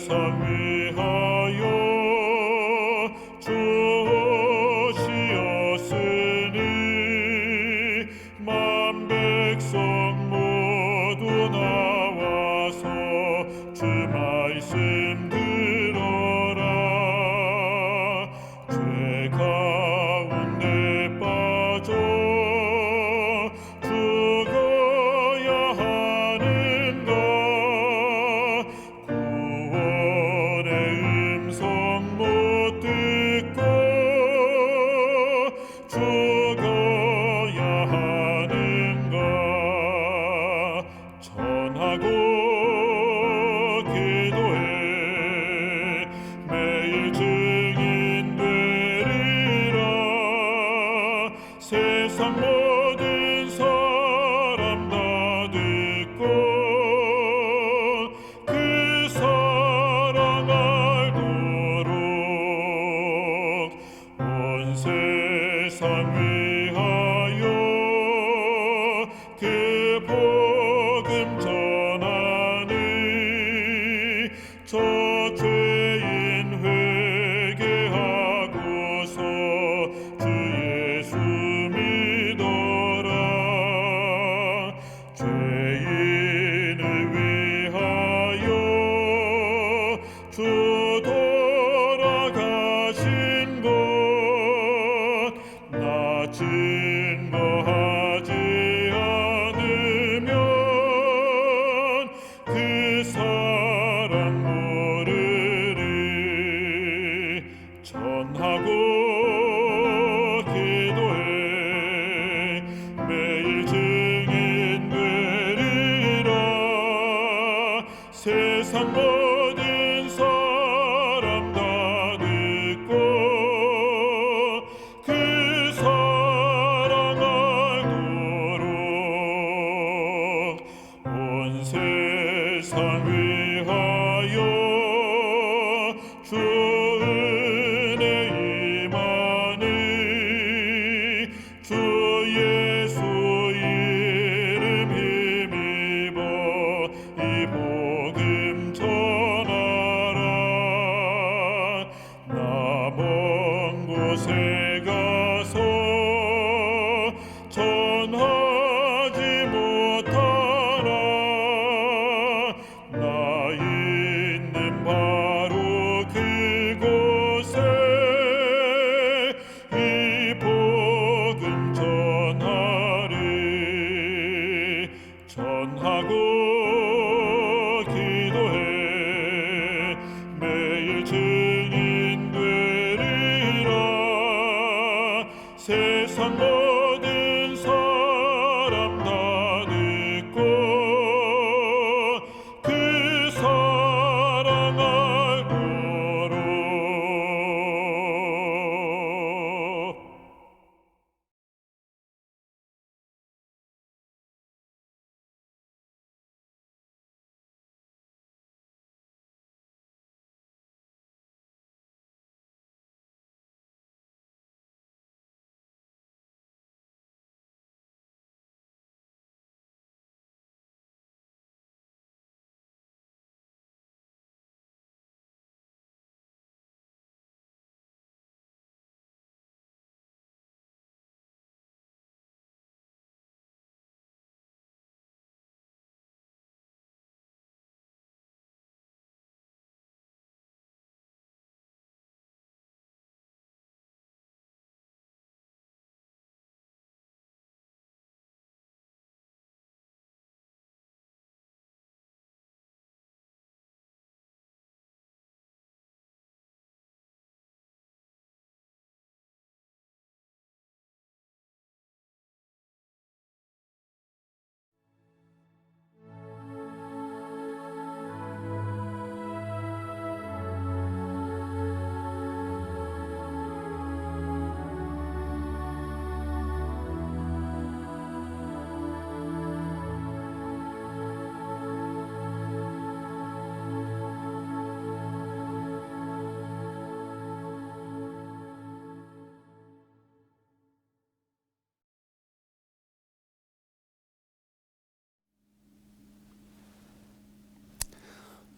세상 위하여 주시었으니 만 백성 모두 나와서 주 말씀 들어라. 죄 가운데 빠져 죽어야 하는가. 구원의 음성 못 듣고 죽어야 하는가. 전하고 기도해 매일 증인 되리라. 세상 모든 사람 다 듣고 그 사랑 알도록 온 세상 위하여 그 복음 전하니 저 죄인 회개하고서 주 예수 믿어라. 죄인을 위하여 주 돌아가신 것 나 증거하지 않으면 그 사랑 모르리. 전하고 기도해 매일 증인 되리라. 세상 모든 사람 다 듣고 그 사랑 알도록 온 세상 위하여 주 은혜 임하니 주 예수 이름 힘입어 이 복음 전하라. 나 먼 곳에 가서 전하지 못하나. 나 있는 바로 그곳에 이 복음 전하리. 전하고 기도해 매일 증인 되리라. 세상 모든 사람 다 듣고 그 사랑 알도록.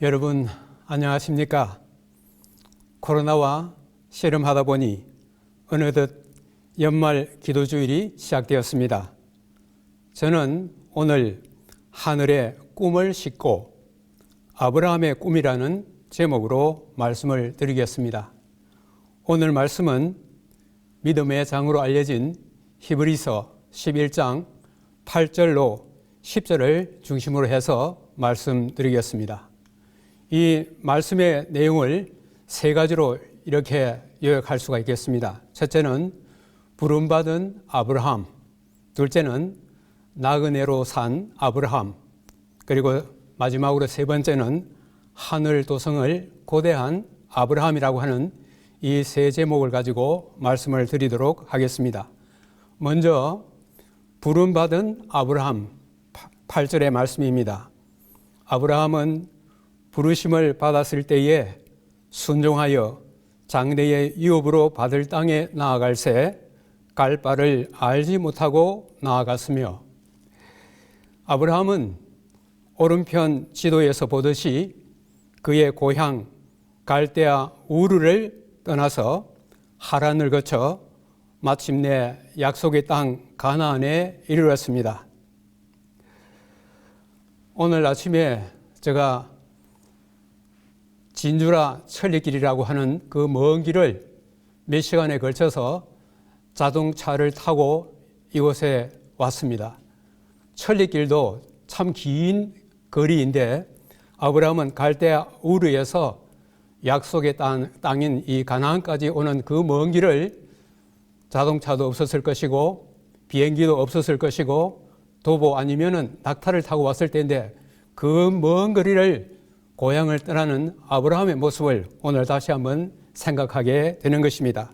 여러분 안녕하십니까. 코로나와 씨름하다 보니 어느덧 연말 기도주일이 시작되었습니다. 저는 오늘 하늘의 꿈을 싣고 아브라함의 꿈이라는 제목으로 말씀을 드리겠습니다. 오늘 말씀은 믿음의 장으로 알려진 히브리서 11장 8절로 10절을 중심으로 해서 말씀드리겠습니다. 이 말씀의 내용을 세 가지로 이렇게 요약할 수가 있겠습니다. 첫째는 부름받은 아브라함, 둘째는 나그네로 산 아브라함, 그리고 마지막으로 세 번째는 하늘 도성을 고대한 아브라함이라고 하는 이 세 제목을 가지고 말씀을 드리도록 하겠습니다. 먼저 부름받은 아브라함 8절의 말씀입니다. 아브라함은 부르심을 받았을 때에 순종하여 장래의 유업으로 받을 땅에 나아갈새 갈 바를 알지 못하고 나아갔으며, 아브라함은 오른편 지도에서 보듯이 그의 고향 갈대아 우르를 떠나서 하란을 거쳐 마침내 약속의 땅 가나안에 이르렀습니다. 오늘 아침에 제가 진주라 천리길이라고 하는 그 먼 길을 몇 시간에 걸쳐서 자동차를 타고 이곳에 왔습니다. 천리길도 참 긴 거리인데 아브라함은 갈대아 우르에서 약속의 땅인 이 가나안까지 오는 그 먼 길을 자동차도 없었을 것이고 비행기도 없었을 것이고 도보 아니면은 낙타를 타고 왔을 때인데 그 먼 거리를 고향을 떠나는 아브라함의 모습을 오늘 다시 한번 생각하게 되는 것입니다.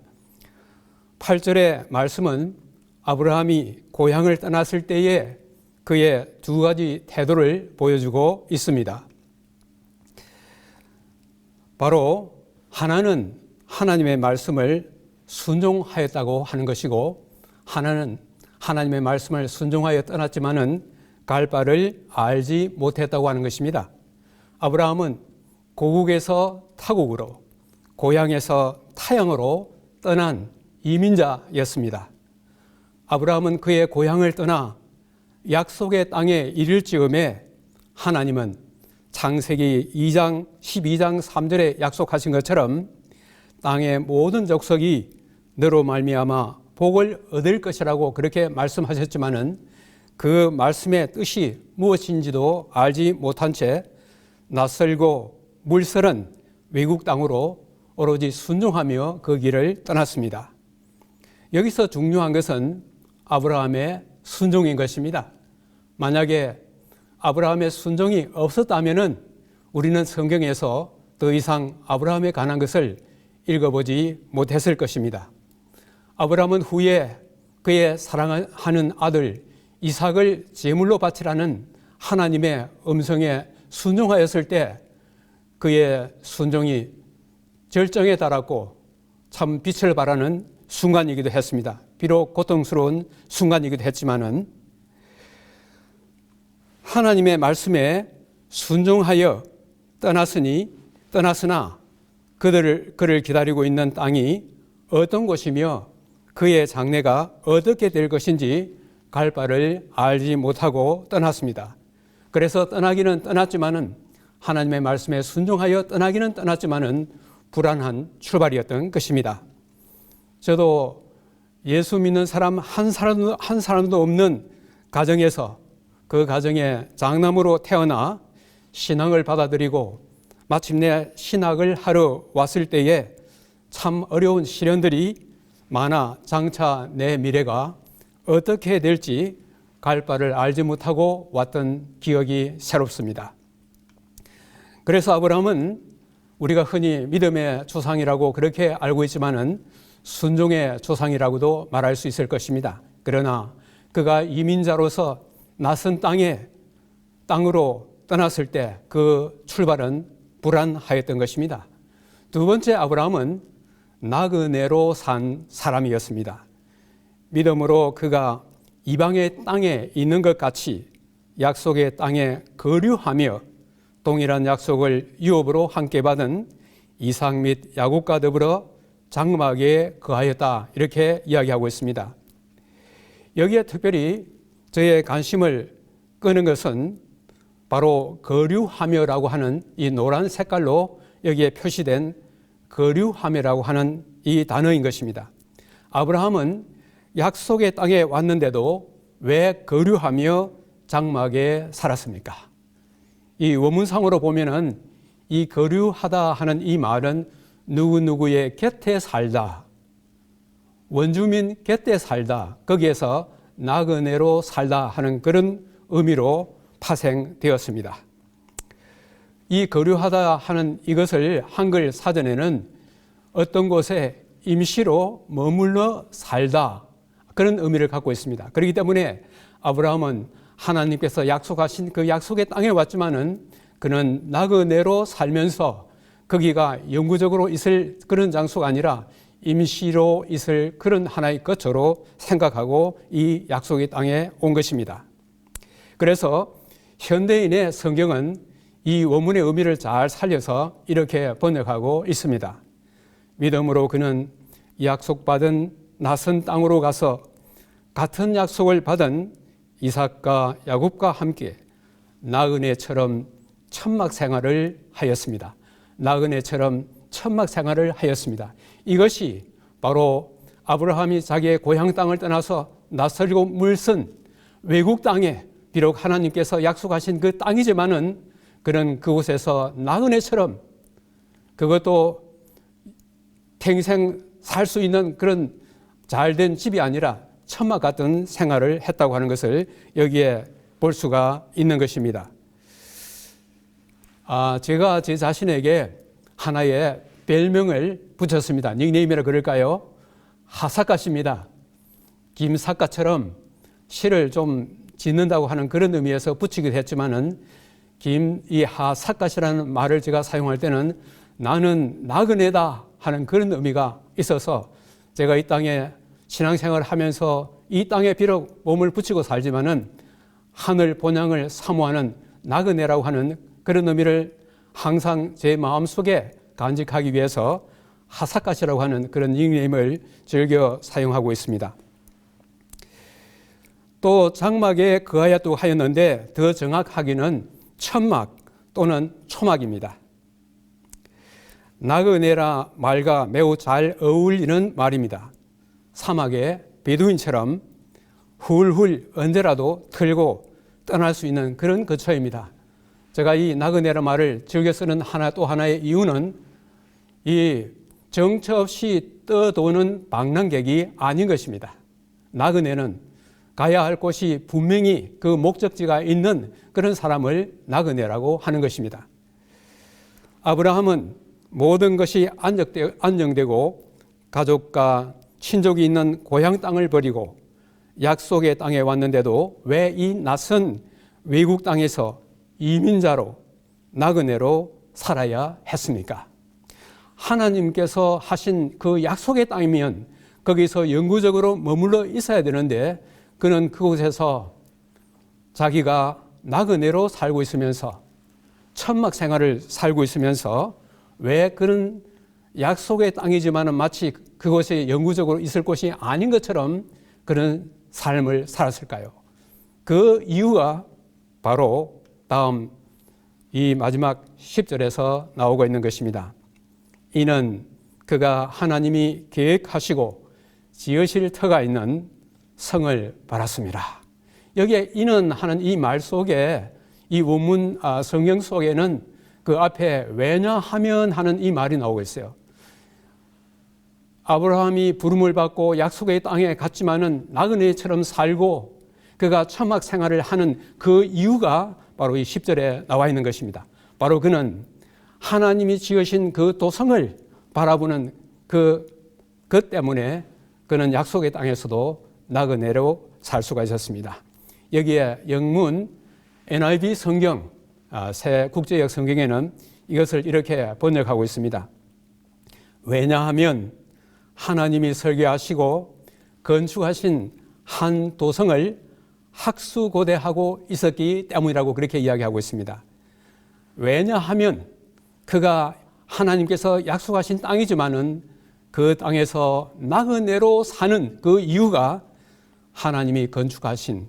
8절의 말씀은 아브라함이 고향을 떠났을 때에 그의 두 가지 태도를 보여주고 있습니다. 바로 하나는 하나님의 말씀을 순종하였다고 하는 것이고, 하나는 하나님의 말씀을 순종하여 떠났지만은 갈 바를 알지 못했다고 하는 것입니다. 아브라함은 고국에서 타국으로, 고향에서 타향으로 떠난 이민자였습니다. 아브라함은 그의 고향을 떠나 약속의 땅에 이를 즈음에 하나님은 창세기 2장 12장 3절에 약속하신 것처럼 땅의 모든 족속이 너로 말미암아 복을 얻을 것이라고 그렇게 말씀하셨지만은 그 말씀의 뜻이 무엇인지도 알지 못한 채 낯설고 물설은 외국 땅으로 오로지 순종하며 그 길을 떠났습니다. 여기서 중요한 것은 아브라함의 순종인 것입니다. 만약에 아브라함의 순종이 없었다면 우리는 성경에서 더 이상 아브라함에 관한 것을 읽어보지 못했을 것입니다. 아브라함은 후에 그의 사랑하는 아들 이삭을 제물로 바치라는 하나님의 음성에 순종하였을 때 그의 순종이 절정에 달았고 참 빛을 발하는 순간이기도 했습니다. 비록 고통스러운 순간이기도 했지만은 하나님의 말씀에 순종하여 떠났으나 그를 기다리고 있는 땅이 어떤 곳이며 그의 장래가 어떻게 될 것인지 갈 바를 알지 못하고 떠났습니다. 그래서 떠나기는 떠났지만은 하나님의 말씀에 순종하여 떠나기는 떠났지만은 불안한 출발이었던 것입니다. 저도 예수 믿는 사람 한 사람도 없는 가정에서 그 가정의 장남으로 태어나 신앙을 받아들이고 마침내 신학을 하러 왔을 때에 참 어려운 시련들이 많아 장차 내 미래가 어떻게 될지 갈 바를 알지 못하고 왔던 기억이 새롭습니다. 그래서 아브라함은 우리가 흔히 믿음의 조상이라고 그렇게 알고 있지만은 순종의 조상이라고도 말할 수 있을 것입니다. 그러나 그가 이민자로서 낯선 땅으로 떠났을 때 그 출발은 불안하였던 것입니다. 두 번째, 아브라함은 나그네로 산 사람이었습니다. 믿음으로 그가 이방의 땅에 있는 것 같이 약속의 땅에 거류하며 동일한 약속을 유업으로 함께 받은 이삭 및 야곱과 더불어 장막에 거하였다, 이렇게 이야기하고 있습니다. 여기에 특별히 저의 관심을 끄는 것은 바로 거류하며라고 하는 이 노란 색깔로 여기에 표시된 거류하며라고 하는 이 단어인 것입니다. 아브라함은 약속의 땅에 왔는데도 왜 거류하며 장막에 살았습니까? 이 원문상으로 보면은 이 거류하다 하는 이 말은 누구누구의 곁에 살다, 원주민 곁에 살다, 거기에서 나그네로 살다 하는 그런 의미로 파생되었습니다. 이 거류하다 하는 이것을 한글 사전에는 어떤 곳에 임시로 머물러 살다, 그런 의미를 갖고 있습니다. 그렇기 때문에 아브라함은 하나님께서 약속하신 그 약속의 땅에 왔지만은 그는 나그네로 살면서 거기가 영구적으로 있을 그런 장소가 아니라 임시로 있을 그런 하나의 것으로 생각하고 이 약속의 땅에 온 것입니다. 그래서 현대인의 성경은 이 원문의 의미를 잘 살려서 이렇게 번역하고 있습니다. 믿음으로 그는 약속받은 낯선 땅으로 가서 같은 약속을 받은 이삭과 야곱과 함께 나그네처럼 천막 생활을 하였습니다. 나그네처럼 천막 생활을 하였습니다. 이것이 바로 아브라함이 자기의 고향 땅을 떠나서 낯설고 물선 외국 땅에 비록 하나님께서 약속하신 그 땅이지만은 그는 그곳에서 나그네처럼, 그것도 평생 살 수 있는 그런 잘된 집이 아니라 천막 같은 생활을 했다고 하는 것을 여기에 볼 수가 있는 것입니다. 제가 제 자신에게 하나의 별명을 붙였습니다. 닉네임이라 그럴까요? 하사갓입니다. 김사갓처럼 시를 좀 짓는다고 하는 그런 의미에서 붙이기도 했지만은 이 하사갓이라는 말을 제가 사용할 때는 나는 나그네다 하는 그런 의미가 있어서 제가 이 땅에 신앙생활을 하면서 이 땅에 비록 몸을 붙이고 살지만은 하늘 본향을 사모하는 나그네라고 하는 그런 의미를 항상 제 마음속에 간직하기 위해서 하사갓이라고 하는 그런 닉네임을 즐겨 사용하고 있습니다. 또 장막에 거하였다고 하였는데 더 정확하기는 천막 또는 초막입니다. 나그네라 말과 매우 잘 어울리는 말입니다. 사막에 베두인처럼 훌훌 언제라도 틀고 떠날 수 있는 그런 거처입니다. 제가 이 나그네라 말을 즐겨 쓰는 또 하나의 이유는 이 정처 없이 떠도는 방랑객이 아닌 것입니다. 나그네는 가야 할 곳이 분명히 그 목적지가 있는 그런 사람을 나그네라고 하는 것입니다. 아브라함은 모든 것이 안정되고 가족과 친족이 있는 고향 땅을 버리고 약속의 땅에 왔는데도 왜 이 낯선 외국 땅에서 이민자로 나그네로 살아야 했습니까? 하나님께서 하신 그 약속의 땅이면 거기서 영구적으로 머물러 있어야 되는데 그는 그곳에서 자기가 나그네로 살고 있으면서 천막 생활을 살고 있으면서 왜 그런 약속의 땅이지만은 마치 그곳에 영구적으로 있을 곳이 아닌 것처럼 그런 삶을 살았을까요? 그 이유가 바로 다음 이 마지막 10절에서 나오고 있는 것입니다. 이는 그가 하나님이 계획하시고 지으실 터가 있는 성을 바랐습니다. 여기에 이는 하는 이 말 속에 이 원문 성경 속에는 그 앞에 왜냐하면 하는 이 말이 나오고 있어요. 아브라함이 부름을 받고 약속의 땅에 갔지만은 나그네처럼 살고 그가 천막 생활을 하는 그 이유가 바로 이 10절에 나와 있는 것입니다. 바로 그는 하나님이 지으신 그 도성을 바라보는 그 때문에 그는 약속의 땅에서도 나그네로 살 수가 있었습니다. 여기에 영문 NIV 성경, 새 국제역 성경에는 이것을 이렇게 번역하고 있습니다. 왜냐하면 하나님이 설계하시고 건축하신 한 도성을 학수고대하고 있었기 때문이라고 그렇게 이야기하고 있습니다. 왜냐하면 그가 하나님께서 약속하신 땅이지만은 그 땅에서 나그네로 사는 그 이유가 하나님이 건축하신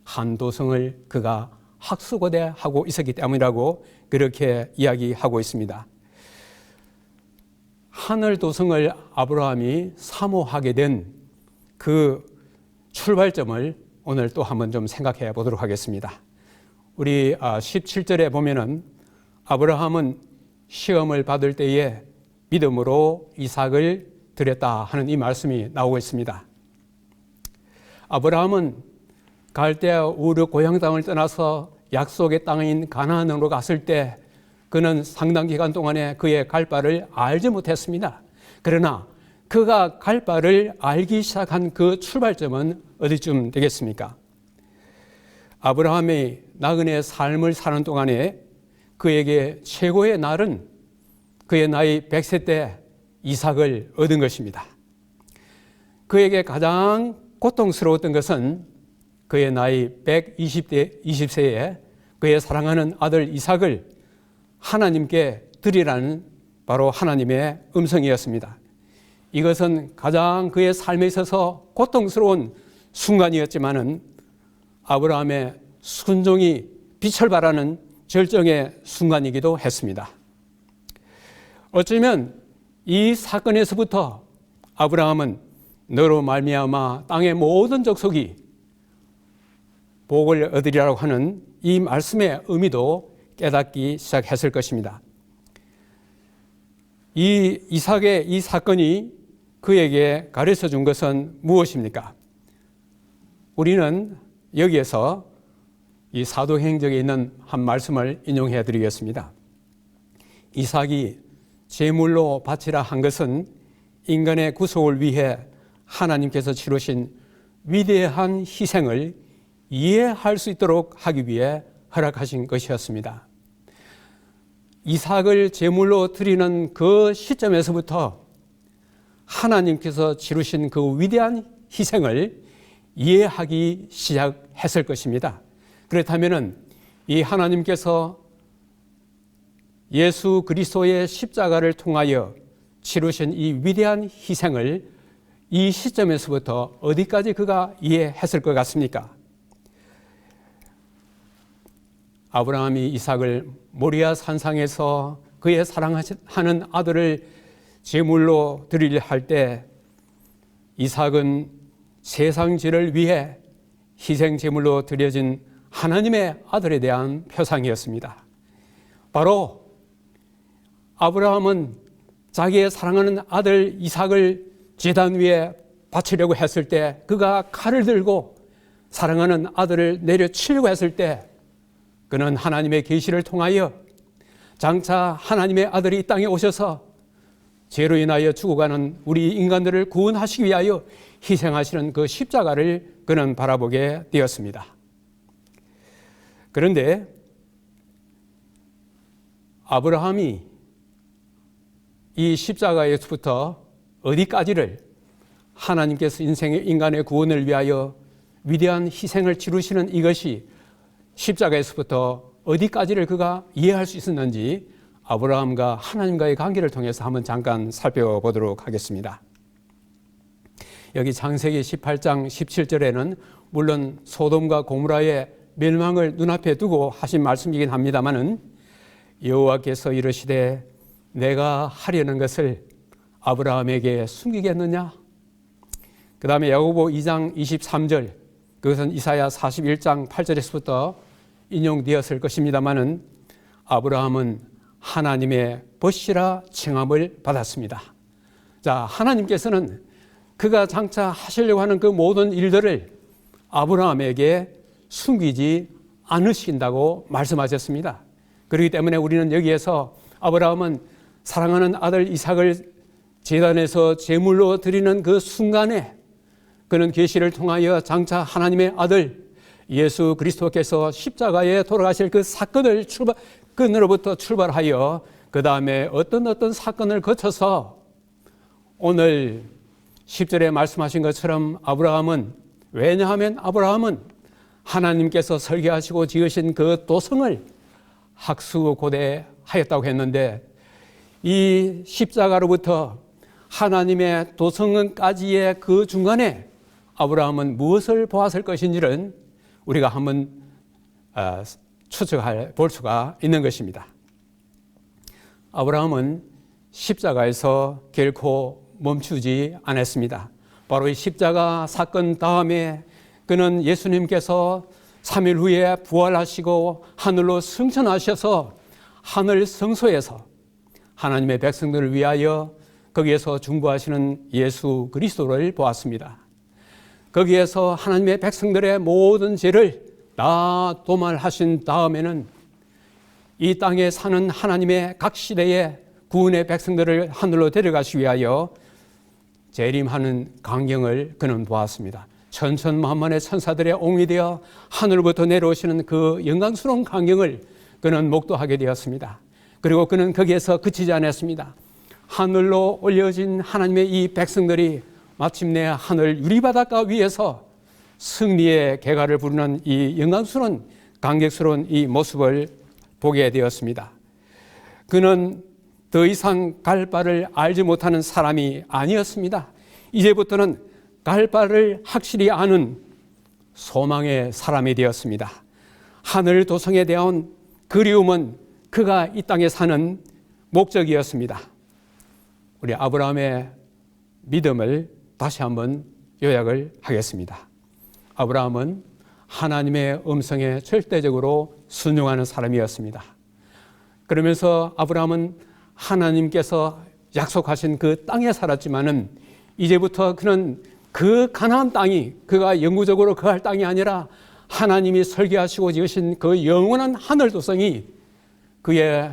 한 도성을 그가 학수고대하고 있었기 때문이라고 그렇게 이야기하고 있습니다. 하늘 도성을 아브라함이 사모하게 된 그 출발점을 오늘 또 한번 좀 생각해 보도록 하겠습니다. 우리 17절에 보면은 아브라함은 시험을 받을 때에 믿음으로 이삭을 드렸다 하는 이 말씀이 나오고 있습니다. 아브라함은 갈대아 우르 고향 땅을 떠나서 약속의 땅인 가나안으로 갔을 때 그는 상당 기간 동안에 그의 갈 바를 알지 못했습니다. 그러나 그가 갈 바를 알기 시작한 그 출발점은 어디쯤 되겠습니까? 아브라함이 나그네의 삶을 사는 동안에 그에게 최고의 날은 그의 나이 100세 때 이삭을 얻은 것입니다. 그에게 가장 고통스러웠던 것은 그의 나이 120세에 그의 사랑하는 아들 이삭을 하나님께 드리라는 바로 하나님의 음성이었습니다. 이것은 가장 그의 삶에 있어서 고통스러운 순간이었지만은 아브라함의 순종이 빛을 발하는 절정의 순간이기도 했습니다. 어쩌면 이 사건에서부터 아브라함은 너로 말미암아 땅의 모든 족속이 복을 얻으리라고 하는 이 말씀의 의미도 깨닫기 시작했을 것입니다. 이 이삭의 이 사건이 그에게 가르쳐 준 것은 무엇입니까? 우리는 여기에서 이 사도행적에 있는 한 말씀을 인용해 드리겠습니다. 이삭이 제물로 바치라 한 것은 인간의 구속을 위해 하나님께서 치르신 위대한 희생을 이해할 수 있도록 하기 위해 허락하신 것이었습니다. 이삭을 제물로 드리는 그 시점에서부터 하나님께서 치르신 그 위대한 희생을 이해하기 시작했을 것입니다. 그렇다면 이 하나님께서 예수 그리스도의 십자가를 통하여 치르신 이 위대한 희생을 이 시점에서부터 어디까지 그가 이해했을 것 같습니까? 아브라함이 이삭을 모리아 산상에서 그의 사랑하는 아들을 제물로 드리려 할 때 이삭은 세상 죄를 위해 희생 제물로 드려진 하나님의 아들에 대한 표상이었습니다. 바로 아브라함은 자기의 사랑하는 아들 이삭을 제단 위에 바치려고 했을 때 그가 칼을 들고 사랑하는 아들을 내려치려고 했을 때 그는 하나님의 계시를 통하여 장차 하나님의 아들이 이 땅에 오셔서 죄로 인하여 죽어가는 우리 인간들을 구원하시기 위하여 희생하시는 그 십자가를 그는 바라보게 되었습니다. 그런데 아브라함이 이 십자가에서부터 어디까지를 하나님께서 인간의 구원을 위하여 위대한 희생을 치르시는 이것이 십자가에서부터 어디까지를 그가 이해할 수 있었는지 아브라함과 하나님과의 관계를 통해서 한번 잠깐 살펴보도록 하겠습니다. 여기 창세기 18장 17절에는 물론 소돔과 고모라의 멸망을 눈앞에 두고 하신 말씀이긴 합니다마는 여호와께서 이르시되 내가 하려는 것을 아브라함에게 숨기겠느냐? 그 다음에 야고보 2장 23절 그것은 이사야 41장 8절에서부터 인용되었을 것입니다마는 아브라함은 하나님의 벗이라 칭함을 받았습니다. 자, 하나님께서는 그가 장차 하시려고 하는 그 모든 일들을 아브라함에게 숨기지 않으신다고 말씀하셨습니다. 그렇기 때문에 우리는 여기에서 아브라함은 사랑하는 아들 이삭을 제단에서 제물로 드리는 그 순간에 그는 계시를 통하여 장차 하나님의 아들 예수 그리스도께서 십자가에 돌아가실 그 사건을 끈으로부터 출발하여 그 다음에 어떤 사건을 거쳐서 오늘 10절에 말씀하신 것처럼 아브라함은 왜냐하면 아브라함은 하나님께서 설계하시고 지으신 그 도성을 학수고대하였다고 했는데 이 십자가로부터 하나님의 도성까지의 그 중간에 아브라함은 무엇을 보았을 것인지는 우리가 한번 추측해 볼 수가 있는 것입니다. 아브라함은 십자가에서 결코 멈추지 않았습니다. 바로 이 십자가 사건 다음에 그는 예수님께서 3일 후에 부활하시고 하늘로 승천하셔서 하늘 성소에서 하나님의 백성들을 위하여 거기에서 중보하시는 예수 그리스도를 보았습니다. 거기에서 하나님의 백성들의 모든 죄를 다 도말하신 다음에는 이 땅에 사는 하나님의 각 시대의 구원의 백성들을 하늘로 데려가시기 위하여 재림하는 광경을 그는 보았습니다. 천천만만의 천사들의 옹이 되어 하늘부터 내려오시는 그 영광스러운 광경을 그는 목도하게 되었습니다. 그리고 그는 거기에서 그치지 않았습니다. 하늘로 올려진 하나님의 이 백성들이 마침내 하늘 유리바닷가 위에서 승리의 개가를 부르는 이 영광스러운 감격스러운 이 모습을 보게 되었습니다. 그는 더 이상 갈 바를 알지 못하는 사람이 아니었습니다. 이제부터는 갈 바를 확실히 아는 소망의 사람이 되었습니다. 하늘 도성에 대한 그리움은 그가 이 땅에 사는 목적이었습니다. 우리 아브라함의 믿음을 다시 한번 요약을 하겠습니다. 아브라함은 하나님의 음성에 절대적으로 순종하는 사람이었습니다. 그러면서 아브라함은 하나님께서 약속하신 그 땅에 살았지만은 이제부터 그는 그 가나안 땅이 그가 영구적으로 거할 땅이 아니라 하나님이 설계하시고 지으신 그 영원한 하늘 도성이 그의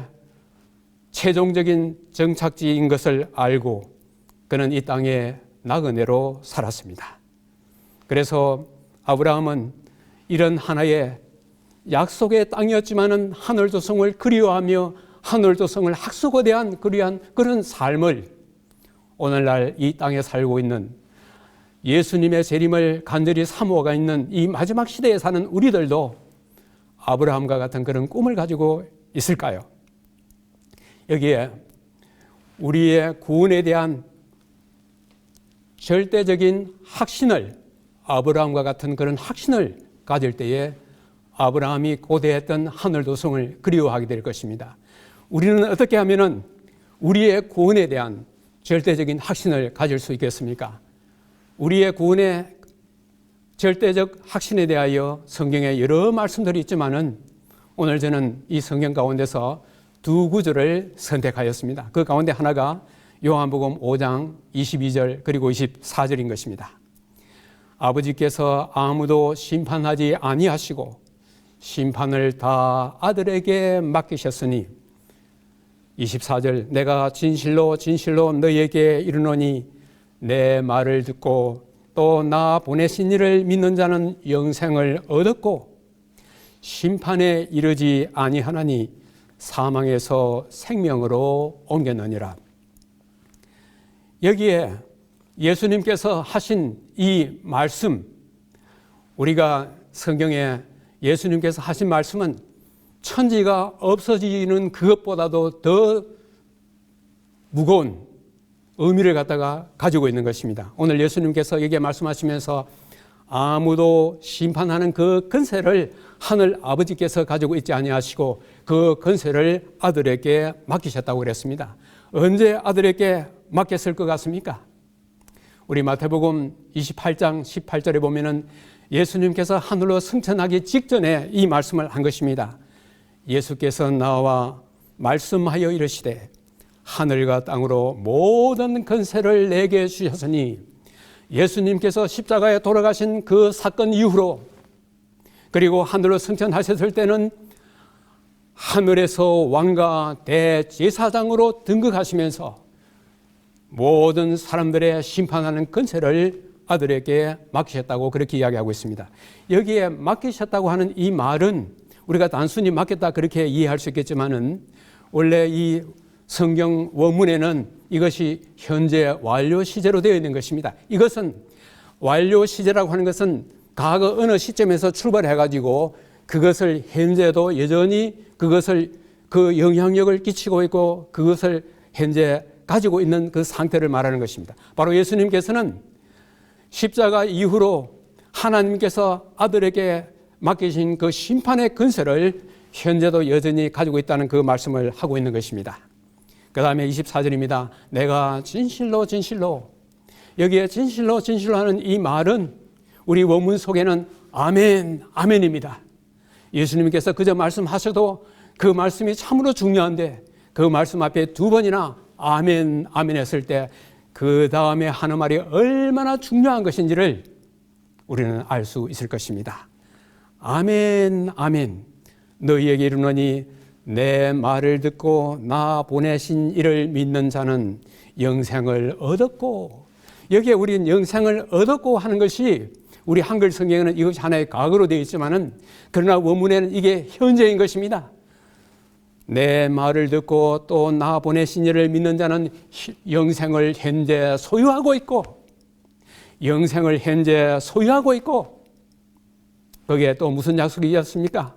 최종적인 정착지인 것을 알고 그는 이 땅에 나그네로 살았습니다. 그래서 아브라함은 이런 하나의 약속의 땅이었지만은 하늘 도성을 그리워하며 하늘 도성을 학수고대한 그런 삶을 오늘날 이 땅에 살고 있는 예수님의 재림을 간절히 사모가 있는 이 마지막 시대에 사는 우리들도 아브라함과 같은 그런 꿈을 가지고 있을까요? 여기에 우리의 구원에 대한 절대적인 확신을 아브라함과 같은 그런 확신을 가질 때에 아브라함이 고대했던 하늘 도성을 그리워하게 될 것입니다. 우리는 어떻게 하면은 우리의 구원에 대한 절대적인 확신을 가질 수 있겠습니까? 우리의 구원의 절대적 확신에 대하여 성경에 여러 말씀들이 있지만은 오늘 저는 이 성경 가운데서 두 구절을 선택하였습니다. 그 가운데 하나가 요한복음 5장 22절 그리고 24절인 것입니다. 아버지께서 아무도 심판하지 아니하시고 심판을 다 아들에게 맡기셨으니 24절 내가 진실로 진실로 너희에게 이르노니 내 말을 듣고 또 나 보내신 이를 믿는 자는 영생을 얻었고 심판에 이르지 아니하나니 사망에서 생명으로 옮겼느니라. 여기에 예수님께서 하신 이 말씀, 우리가 성경에 예수님께서 하신 말씀은 천지가 없어지는 그것보다도 더 무거운 의미를 갖다가 가지고 있는 것입니다. 오늘 예수님께서 여기에 말씀하시면서 아무도 심판하는 그 권세를 하늘 아버지께서 가지고 있지 아니하시고 그 권세를 아들에게 맡기셨다고 그랬습니다. 언제 아들에게 맡겼을 것 같습니까? 우리 마태복음 28장 18절에 보면은 예수님께서 하늘로 승천하기 직전에 이 말씀을 한 것입니다. 예수께서 나와 말씀하여 이르시되 하늘과 땅으로 모든 권세를 내게 주셨으니 예수님께서 십자가에 돌아가신 그 사건 이후로 그리고 하늘로 승천하셨을 때는 하늘에서 왕과 대제사장으로 등극하시면서 모든 사람들의 심판하는 권세를 아들에게 맡기셨다고 그렇게 이야기하고 있습니다. 여기에 맡기셨다고 하는 이 말은 우리가 단순히 맡겼다 그렇게 이해할 수 있겠지만은 원래 이 성경 원문에는 이것이 현재 완료 시제로 되어 있는 것입니다. 이것은 완료 시제라고 하는 것은 과거 어느 시점에서 출발해 가지고 그것을 현재도 여전히 그것을 그 영향력을 끼치고 있고 그것을 현재 가지고 있는 그 상태를 말하는 것입니다. 바로 예수님께서는 십자가 이후로 하나님께서 아들에게 맡기신 그 심판의 근세를 현재도 여전히 가지고 있다는 그 말씀을 하고 있는 것입니다. 그 다음에 24절입니다. 내가 진실로 진실로, 여기에 진실로 진실로 하는 이 말은 우리 원문 속에는 아멘, 아멘입니다. 예수님께서 그저 말씀하셔도 그 말씀이 참으로 중요한데 그 말씀 앞에 두 번이나 아멘, 아멘 했을 때 그 다음에 하는 말이 얼마나 중요한 것인지를 우리는 알 수 있을 것입니다. 아멘, 아멘. 너희에게 이르노니 내 말을 듣고 나 보내신 이를 믿는 자는 영생을 얻었고, 여기에 우리는 영생을 얻었고 하는 것이 우리 한글 성경에는 이것이 하나의 과거로 되어 있지만은 그러나 원문에는 이게 현재인 것입니다. 내 말을 듣고 또 나 보내신 이를 믿는 자는 영생을 현재 소유하고 있고, 영생을 현재 소유하고 있고, 거기에 또 무슨 약속이 있었습니까?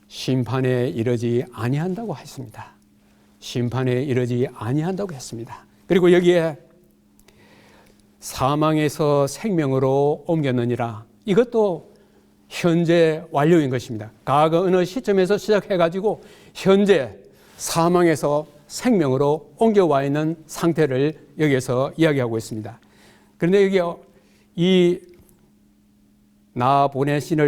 심판에 이르지 아니한다고 했습니다. 심판에 이르지 아니한다고 했습니다. 그리고 여기에 사망에서 생명으로 옮겼느니라, 이것도 현재 완료인 것입니다. 과거 어느 시점에서 시작해가지고 현재 사망에서 생명으로 옮겨와 있는 상태를 여기에서 이야기하고 있습니다. 그런데 여기 이 나 보내신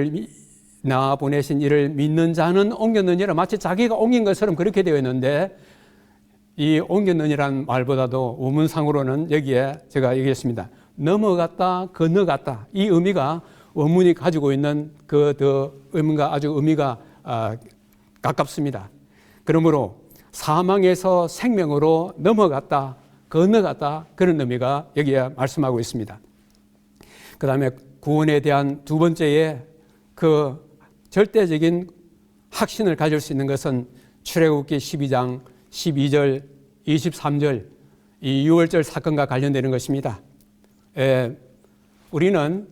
이를 믿는 자는 옮겼느니라, 마치 자기가 옮긴 것처럼 그렇게 되어 있는데 이 옮겼느니라는 말보다도 원문상으로는 여기에 제가 얘기했습니다. 넘어갔다, 건너갔다, 이 의미가 원문이 가지고 있는 그 의미가 아주 의미가 가깝습니다. 그러므로 사망에서 생명으로 넘어갔다, 건너갔다, 그런 의미가 여기에 말씀하고 있습니다. 그 다음에 구원에 대한 두 번째의 그 절대적인 확신을 가질 수 있는 것은 출애굽기 12장 12절, 23절 이 6월절 사건과 관련되는 것입니다. 우리는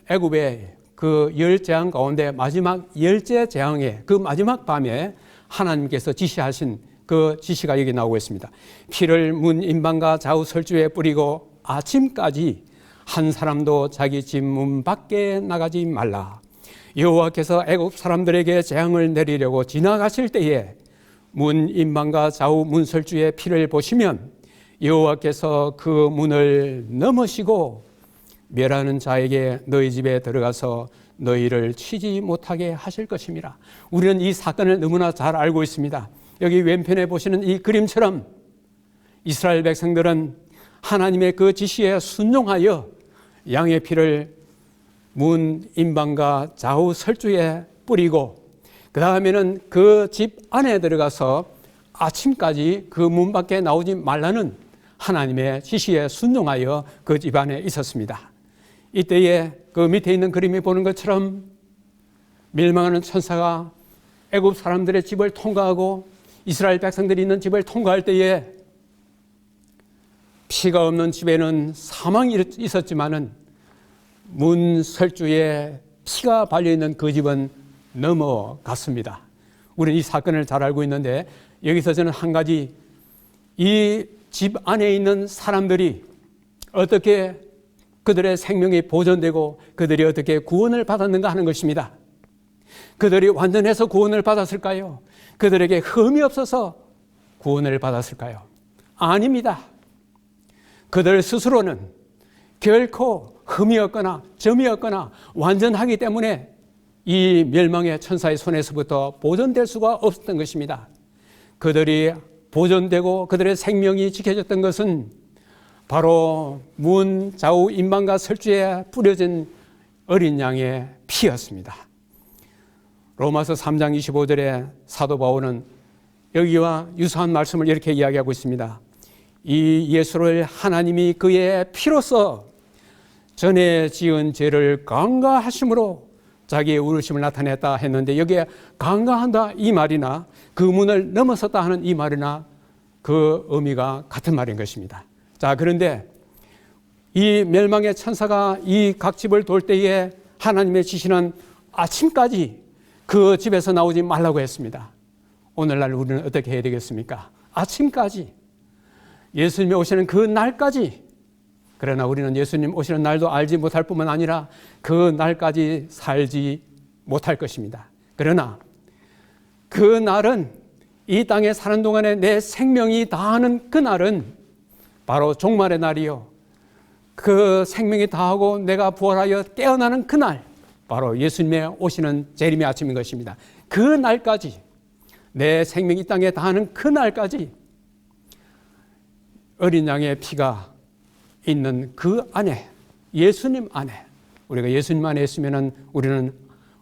애굽의 그 10재앙 가운데 마지막 10째 재앙의 그 마지막 밤에 하나님께서 지시하신 그 지시가 여기 나오고 있습니다. 피를 문 임방과 좌우 설주에 뿌리고 아침까지 한 사람도 자기 집 문 밖에 나가지 말라. 여호와께서 애굽 사람들에게 재앙을 내리려고 지나가실 때에 문 임방과 좌우 문 설주의 피를 보시면 여호와께서 그 문을 넘으시고 멸하는 자에게 너희 집에 들어가서 너희를 치지 못하게 하실 것입니다. 우리는 이 사건을 너무나 잘 알고 있습니다. 여기 왼편에 보시는 이 그림처럼 이스라엘 백성들은 하나님의 그 지시에 순종하여 양의 피를 문 임방과 좌우 설주에 뿌리고 그 다음에는 그 집 안에 들어가서 아침까지 그 문 밖에 나오지 말라는 하나님의 지시에 순종하여 그 집 안에 있었습니다. 이때에 그 밑에 있는 그림이 보는 것처럼 멸망하는 천사가 애굽 사람들의 집을 통과하고 이스라엘 백성들이 있는 집을 통과할 때에 피가 없는 집에는 사망이 있었지만은 문 설주에 피가 발려있는 그 집은 넘어갔습니다. 우리는 이 사건을 잘 알고 있는데 여기서 저는 한 가지 이 집 안에 있는 사람들이 어떻게 그들의 생명이 보존되고 그들이 어떻게 구원을 받았는가 하는 것입니다. 그들이 완전해서 구원을 받았을까요? 그들에게 흠이 없어서 구원을 받았을까요? 아닙니다. 그들 스스로는 결코 흠이 없거나 점이 없거나 완전하기 때문에 이 멸망의 천사의 손에서부터 보존될 수가 없었던 것입니다. 그들이 보존되고 그들의 생명이 지켜졌던 것은 바로 문 좌우 임방과 설주에 뿌려진 어린 양의 피였습니다. 로마서 3장 25절에 사도 바울은 여기와 유사한 말씀을 이렇게 이야기하고 있습니다. 이 예수를 하나님이 그의 피로써 전에 지은 죄를 강가하심으로 자기의 의로우심을 나타냈다 했는데 여기에 강가한다 이 말이나 그 문을 넘어섰다 하는 이 말이나 그 의미가 같은 말인 것입니다. 자, 그런데 이 멸망의 천사가 이 각 집을 돌 때에 하나님의 지시는 아침까지 그 집에서 나오지 말라고 했습니다. 오늘날 우리는 어떻게 해야 되겠습니까? 아침까지, 예수님이 오시는 그 날까지. 그러나 우리는 예수님 오시는 날도 알지 못할 뿐만 아니라 그 날까지 살지 못할 것입니다. 그러나 그 날은, 이 땅에 사는 동안에 내 생명이 다하는 그 날은 바로 종말의 날이요, 그 생명이 다하고 내가 부활하여 깨어나는 그 날, 바로 예수님의 오시는 재림의 아침인 것입니다. 그 날까지, 내 생명이 이 땅에 다하는 그 날까지 어린 양의 피가 있는 그 안에, 예수님 안에, 우리가 예수님 안에 있으면 우리는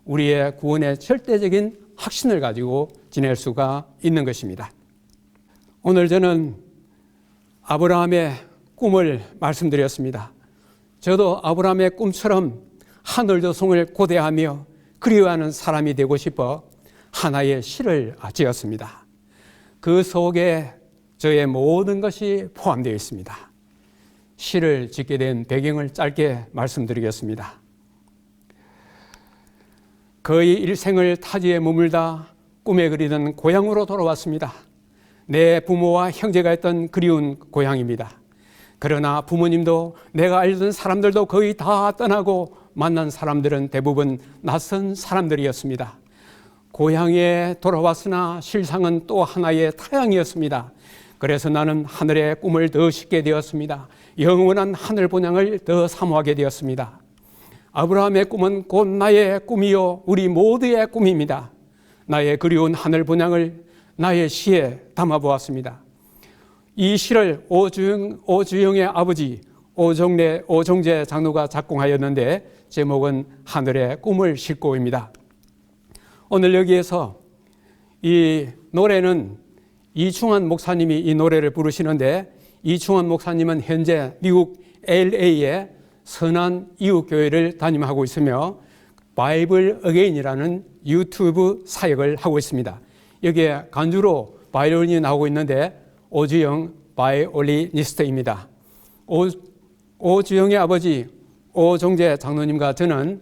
우리의 구원의 절대적인 확신을 가지고 지낼 수가 있는 것입니다. 오늘 저는 아브라함의 꿈을 말씀드렸습니다. 저도 아브라함의 꿈처럼 하늘 조성을 고대하며 그리워하는 사람이 되고 싶어 하나의 시를 지었습니다. 그 속에 저의 모든 것이 포함되어 있습니다. 시를 짓게 된 배경을 짧게 말씀드리겠습니다. 거의 일생을 타지에 머물다 꿈에 그리던 고향으로 돌아왔습니다. 내 부모와 형제가 있던 그리운 고향입니다. 그러나 부모님도 내가 알던 사람들도 거의 다 떠나고 만난 사람들은 대부분 낯선 사람들이었습니다. 고향에 돌아왔으나 실상은 또 하나의 타향이었습니다. 그래서 나는 하늘의 꿈을 더 쉽게 되었습니다. 영원한 하늘 본향을 더 사모하게 되었습니다. 아브라함의 꿈은 곧 나의 꿈이요 우리 모두의 꿈입니다. 나의 그리운 하늘 본향을 나의 시에 담아보았습니다. 이 시를 오주영의 아버지 오종재 장로가 작곡하였는데 제목은 하늘의 꿈을 싣고입니다. 오늘 여기에서 이 노래는 이충환 목사님이 이 노래를 부르시는데, 이충환 목사님은 현재 미국 LA의 선한 이웃교회를 담임하고 있으며 바이블 어게인이라는 유튜브 사역을 하고 있습니다. 여기에 간주로 바이올린이 나오고 있는데 오주영 바이올리니스트입니다. 오주영의 아버지 오종재 장로님과 저는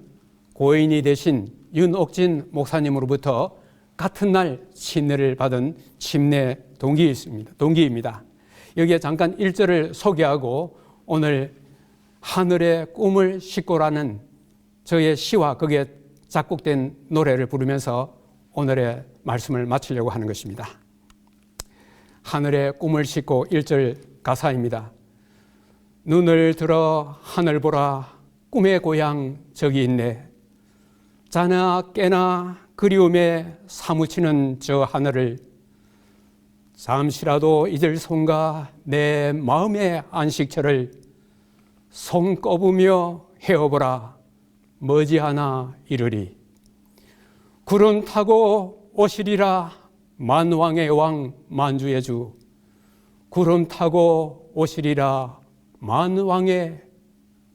고인이 되신 윤옥진 목사님으로부터 같은 날 침례를 받은 침례 동기입니다. 여기에 잠깐 1절을 소개하고 오늘 하늘의 꿈을 싣고라는 저의 시와 거기에 작곡된 노래를 부르면서 오늘의 말씀을 마치려고 하는 것입니다. 하늘의 꿈을 싣고 1절 가사입니다. 눈을 들어 하늘 보라 꿈의 고향 저기 있네. 자나 깨나 그리움에 사무치는 저 하늘을 잠시라도 잊을 손가 내 마음의 안식처를 손 꼽으며 헤어보라 머지않아 이르리. 구름 타고 오시리라 만왕의 왕 만주의 주. 구름 타고 오시리라 만왕의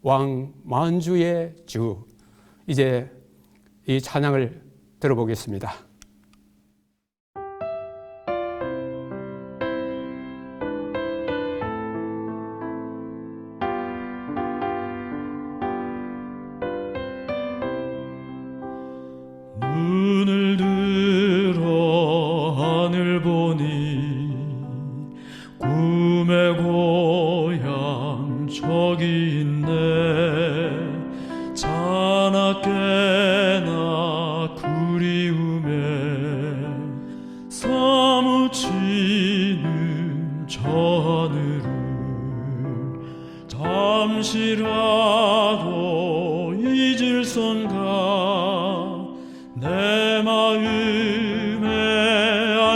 왕 만주의 주. 이제 이 찬양을 들어보겠습니다. 눈을 들어 하늘 보니 꿈의 고향 저기 있네. 자나 깨나 그리움에 사무치는 저 하늘을 잠시라도 잊을 선가 내 마음의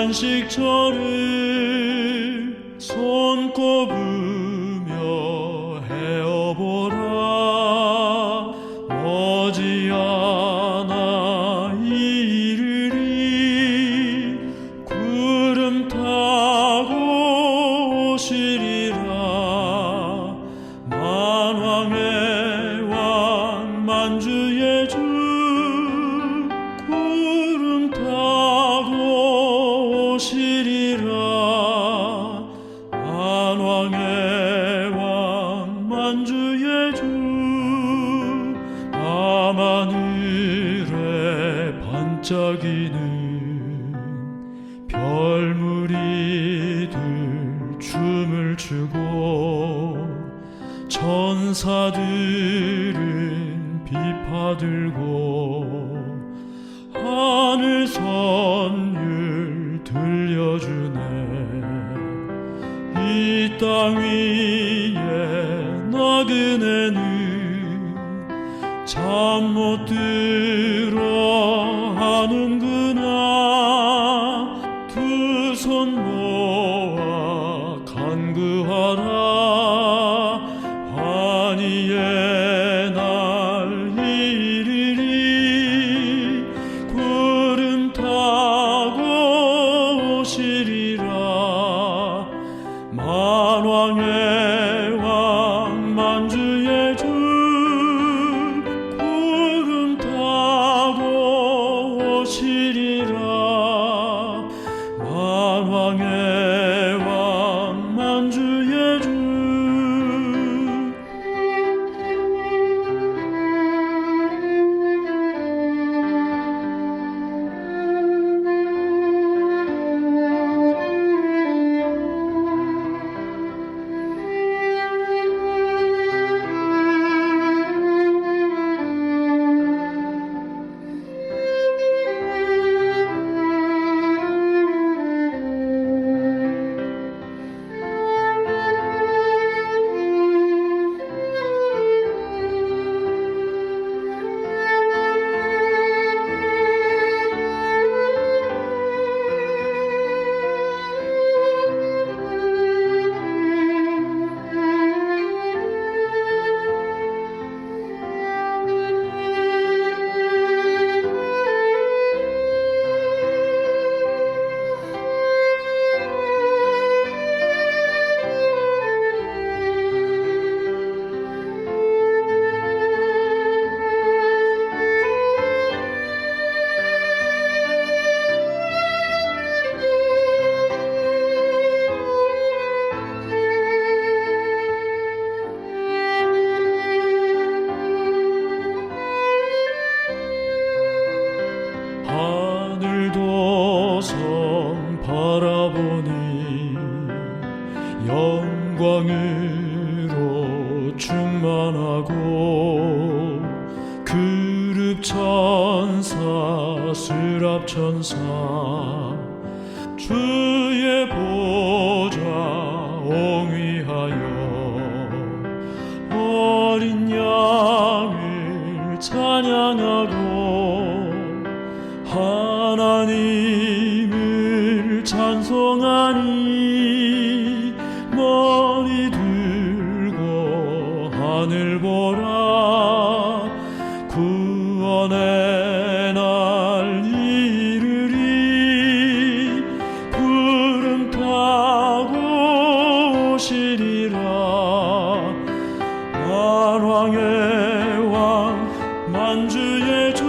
안식처를 손꼽으며 헤어보라 머지않아 이르리. 구름 타고 오시리라 만왕의 왕 만주의 주. 구름 타고 오시리라 만왕의 왕 만주의 주. 밤하늘에 반짝이는 별무리들 춤을 추고 천사들은 비파 들고 하늘 선율 들려주네. 이 땅 위에 나그네는 잠 못 들어 하는구나. 두 손 모아 간구하라. 환희의 날 이르리. 구름 타고 오시리라. 만왕의 왕 만주의 주 구름 타고 오시리라. 만왕의 왕 만주의 주. 하늘도 섬 바라보니 영광으로 충만하고 그룹 천사 스랍 천사 주의 보좌 옹위하여 어린 양을 찬양하고 하나님을 찬송하니 머리 들고 하늘 보라. 구원의 날 이르리. 구름 타고 오시리라. 만왕의 왕 만주의 주